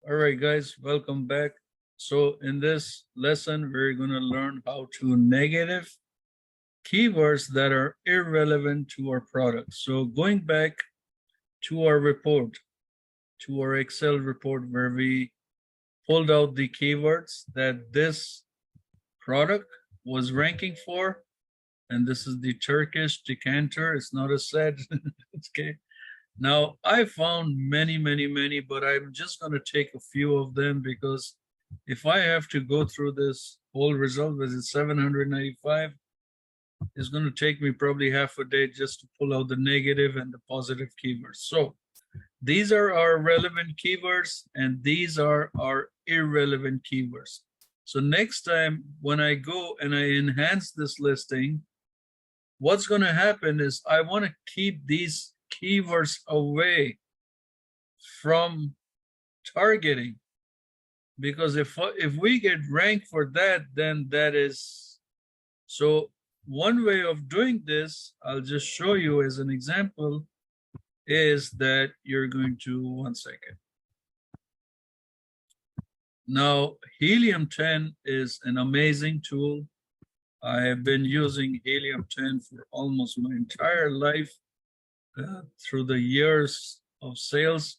All right, guys, welcome back. So in this lesson, we're going to learn how to negative keywords that are irrelevant to our product. So going back to our report, to our Excel report where we pulled out the keywords that this product was ranking for, and this is the Turkish decanter. It's not a set. Okay. Now, I found many, but I'm just going to take a few of them because if I have to go through this whole result, which is 795, it's going to take me probably half a day just to pull out the negative and the positive keywords. So these are our relevant keywords and these are our irrelevant keywords. So next time when I go and I enhance this listing, what's going to happen is I want to keep these keywords away from targeting, because if we get ranked for that, then that is so. One way of doing this, I'll just show you as an example, is that you're going to 1 second. Now, Helium 10 is an amazing tool. I have been using Helium 10 for almost my entire life. Through the years of sales,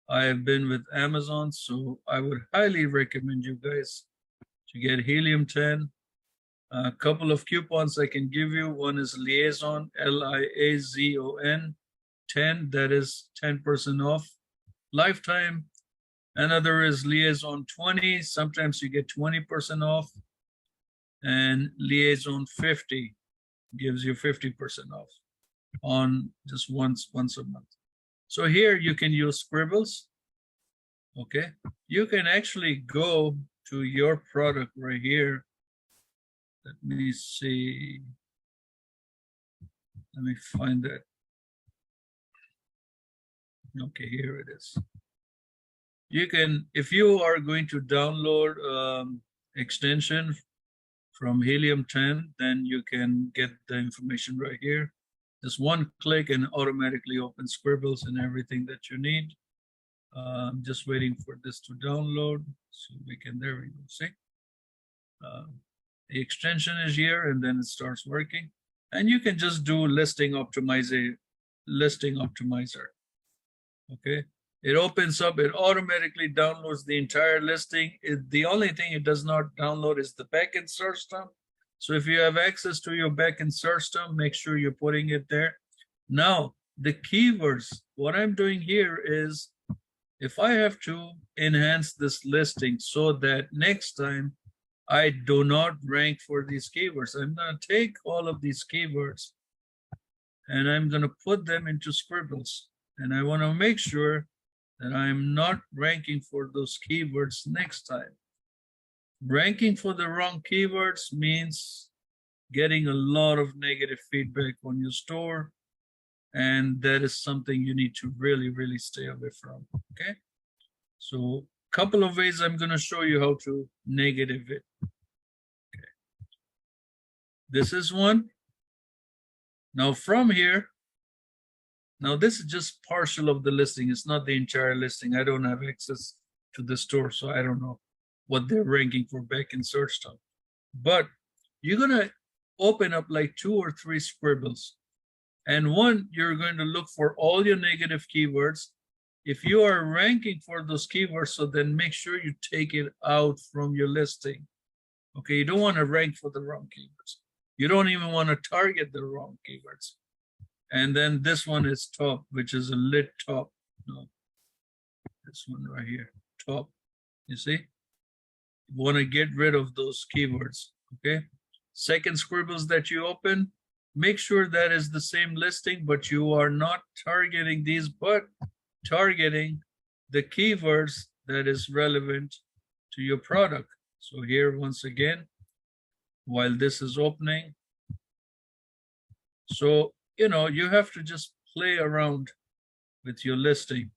I have been with Amazon, so I would highly recommend you guys to get Helium 10. A couple of coupons I can give you. One is Liazon, Liazon 10, that is 10% off lifetime. Another is Liazon 20, sometimes you get 20% off. And Liazon 50 gives you 50% off on just once a month. So here you can use scribbles. Okay, you can actually go to your product right here. Let me see. Let me find that. Okay, here it is. You can, if you are going to download extension from Helium 10, then you can get the information right here. Just one click and automatically open scribbles and everything that you need. I'm just waiting for this to download so we can, there we go, see? The extension is here and then it starts working. And you can just do listing optimizer. Okay, it opens up, it automatically downloads the entire listing. The only thing it does not download is the backend search term. So if you have access to your backend search term, make sure you're putting it there. Now, the keywords, what I'm doing here is, if I have to enhance this listing so that next time I do not rank for these keywords, I'm going to take all of these keywords and I'm going to put them into scribbles. And I want to make sure that I'm not ranking for those keywords next time. Ranking for the wrong keywords means getting a lot of negative feedback on your store. And that is something you need to really stay away from. Okay. So a couple of ways I'm going to show you how to negative it. Okay. This is one. Now from here, now this is just partial of the listing. It's not the entire listing. I don't have access to the store, so I don't know what they're ranking for back in search term. But you're going to open up like 2 or 3 scribbles. And one, you're going to look for all your negative keywords. If you are ranking for those keywords, so then make sure you take it out from your listing. Okay, you don't want to rank for the wrong keywords. You don't even want to target the wrong keywords. And then this one is top, which is a lit top. No, this one right here, top. You see? You want to get rid of those keywords. Okay. Second scribbles that you open, make sure that is the same listing, but you are not targeting these, but targeting the keywords that is relevant to your product. So here, once again, while this is opening, so, you know, you have to just play around with your listing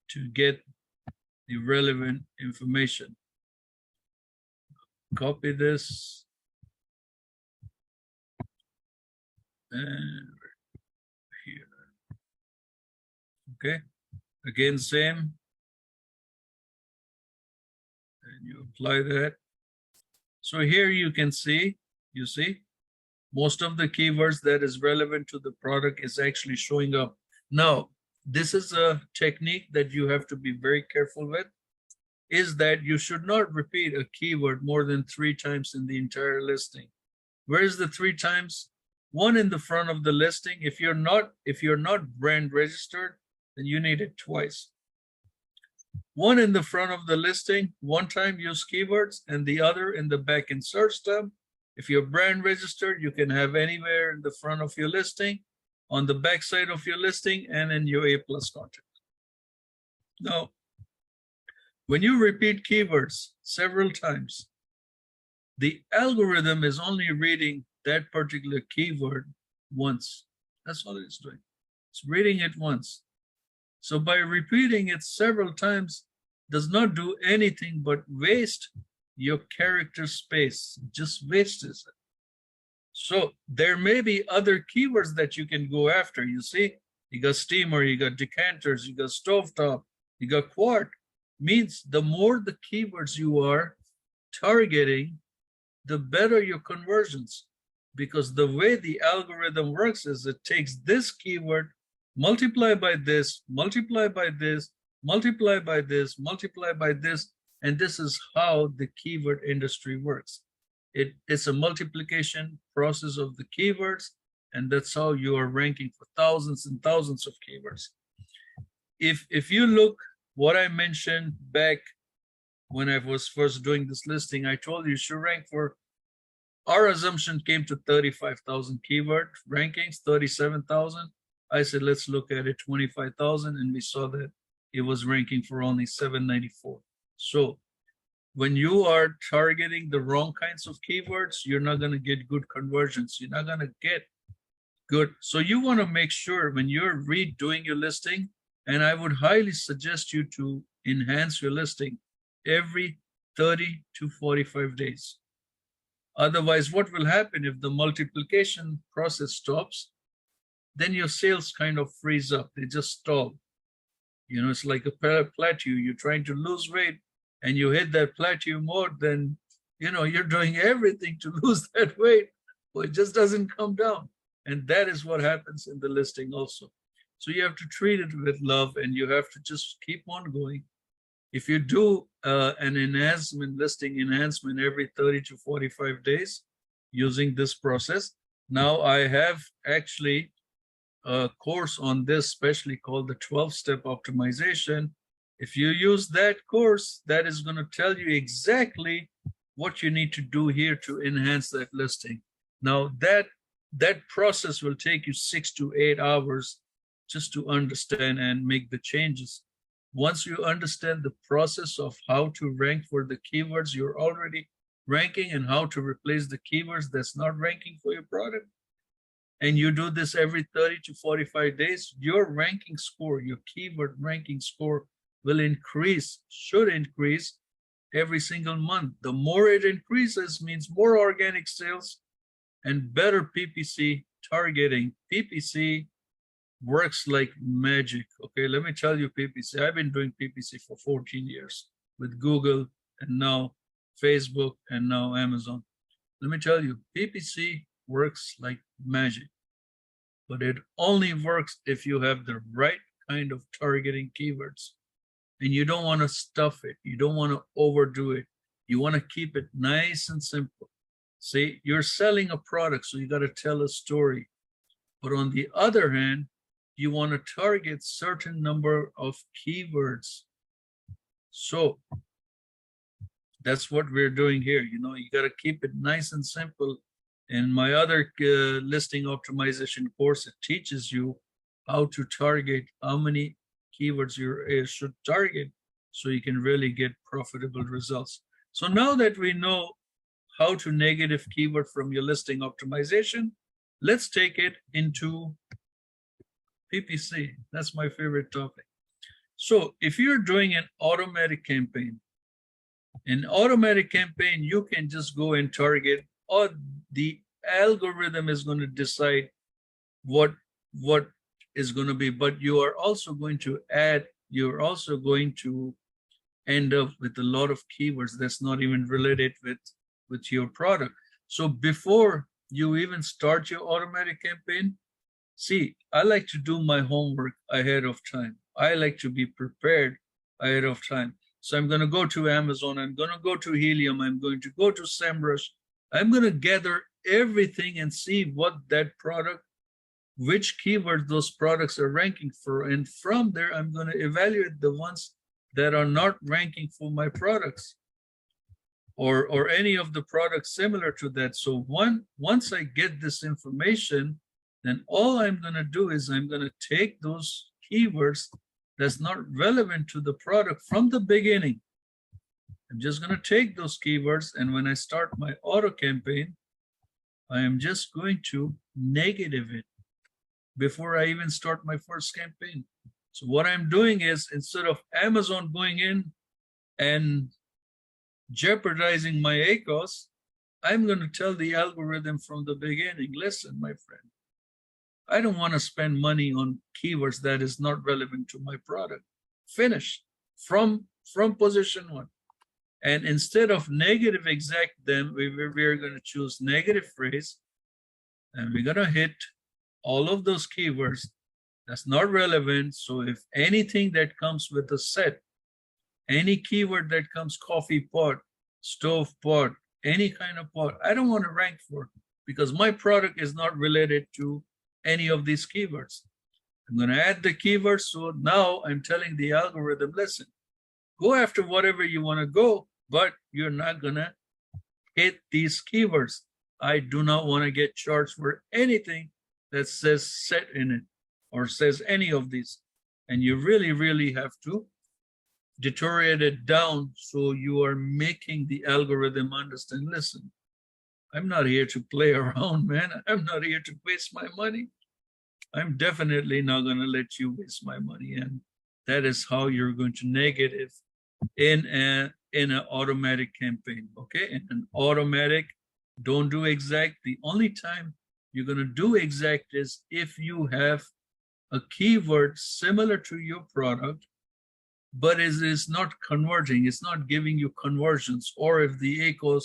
to get the relevant information. Copy this. And here. Okay. Again, same. and you apply that. So here you can see, you see, most of the keywords that is relevant to the product is actually showing up. Now, this is a technique that you have to be very careful with, is that you should not repeat a keyword more than 3 times in the entire listing. Where is the 3 times? One in the front of the listing. If you're not brand registered, then you need it twice. One in the front of the listing, 1 time use keywords, and the other in the back in search term. If you're brand registered, you can have anywhere in the front of your listing, on the back side of your listing, and in your A+ content. Now, when you repeat keywords several times, the algorithm is only reading that particular keyword once. That's all it's doing. It's reading it once. So by repeating it several times, does not do anything but waste your character space, just wastes it. So there may be other keywords that you can go after. You see, you got steamer, you got decanters, you got stovetop, you got quart. Means the more the keywords you are targeting, the better your conversions. Because the way the algorithm works is it takes this keyword, multiply by this, multiply by this, multiply by this, multiply by this, and this is how the keyword industry works. It's a multiplication process of the keywords, and that's how you are ranking for thousands and thousands of keywords. If you look what I mentioned back when I was first doing this listing, I told you should rank for, our assumption came to 35,000 keyword rankings, 37,000. I said, let's look at it, 25,000, and we saw that it was ranking for only 794. So when you are targeting the wrong kinds of keywords, you're not going to get good conversions. You're not going to get good. So you want to make sure when you're redoing your listing, and I would highly suggest you to enhance your listing every 30 to 45 days. Otherwise, what will happen if the multiplication process stops? Then your sales kind of freeze up. They just stall. You know, it's like a plateau. You're trying to lose weight and you hit that plateau mode, then, you know, you're doing everything to lose that weight, but it just doesn't come down. And that is what happens in the listing also. So you have to treat it with love, and you have to just keep on going. If you do an enhancement, listing enhancement every 30 to 45 days using this process. Now I have actually a course on this, especially called the 12-step optimization. If you use that course, that is going to tell you exactly what you need to do here to enhance that listing. Now that process will take you 6 to 8 hours just to understand and make the changes. Once you understand the process of how to rank for the keywords you're already ranking and how to replace the keywords that's not ranking for your product, and you do this every 30 to 45 days, your ranking score, your keyword ranking score will increase, should increase every single month. The more it increases means more organic sales and better PPC targeting. PPC works like magic. Okay, let me tell you PPC. I've been doing PPC for 14 years with Google and now Facebook and now Amazon. Let me tell you, PPC works like magic, but it only works if you have the right kind of targeting keywords. And you don't want to stuff it. You don't want to overdo it. You want to keep it nice and simple. See, you're selling a product, so you got to tell a story. But on the other hand, you want to target certain number of keywords. So that's what we're doing here. You know, you got to keep it nice and simple. In my other listing optimization course, it teaches you how to target, how many keywords you should target so you can really get profitable results. So now that we know how to negative keyword from your listing optimization, let's take it into PPC. That's my favorite topic. So if you're doing an automatic campaign, you can just go and target, or the algorithm is going to decide what is going to be, but you are also going to add, you're also going to end up with a lot of keywords that's not even related with your product. So before you even start your automatic campaign, see, I like to do my homework ahead of time. I like to be prepared ahead of time. So I'm going to go to Amazon. I'm going to go to Helium. I'm going to go to SEMrush. I'm going to gather everything and see what that product, which keyword those products are ranking for. And from there, I'm going to evaluate the ones that are not ranking for my products or any of the products similar to that. So once I get this information, then all I'm going to do is I'm going to take those keywords that's not relevant to the product from the beginning. I'm just going to take those keywords, and when I start my auto campaign, I am just going to negative it before I even start my first campaign. So what I'm doing is, instead of Amazon going in and jeopardizing my ACOS, I'm going to tell the algorithm from the beginning, listen, my friend, I don't want to spend money on keywords that is not relevant to my product. Finish from position 1. And instead of negative exact them, we're going to choose negative phrase, and we're going to hit all of those keywords that's not relevant. So if anything that comes with a set, any keyword that comes coffee pot, stove pot, any kind of pot, I don't want to rank for, because my product is not related to any of these keywords. I'm going to add the keywords. So now I'm telling the algorithm, listen, go after whatever you want to go, but you're not going to hit these keywords. I do not want to get charged for anything that says set in it or says any of these. And you really, really have to deteriorate it down so you are making the algorithm understand, listen, I'm not here to play around, man. I'm not here to waste my money. I'm definitely not going to let you waste my money. And that is how you're going to negative in an automatic campaign. Okay, in an automatic, don't do exact. The only time you're going to do exact is if you have a keyword similar to your product, but it is not converting, it's not giving you conversions, or if the ACOS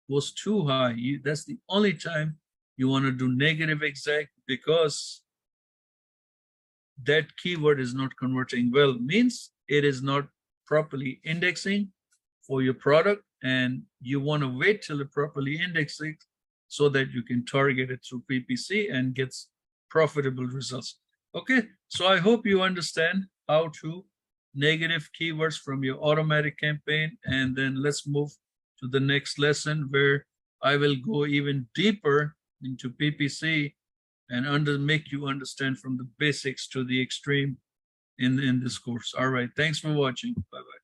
was too high, that's the only time you want to do negative exact, because that keyword is not converting well, means it is not properly indexing for your product, and you want to wait till it properly indexes so that you can target it through PPC and gets profitable results. Okay, so I hope you understand how to negative keywords from your automatic campaign, and then let's move to the next lesson where I will go even deeper into PPC and make you understand from the basics to the extreme in this course. All right, thanks for watching. Bye-bye.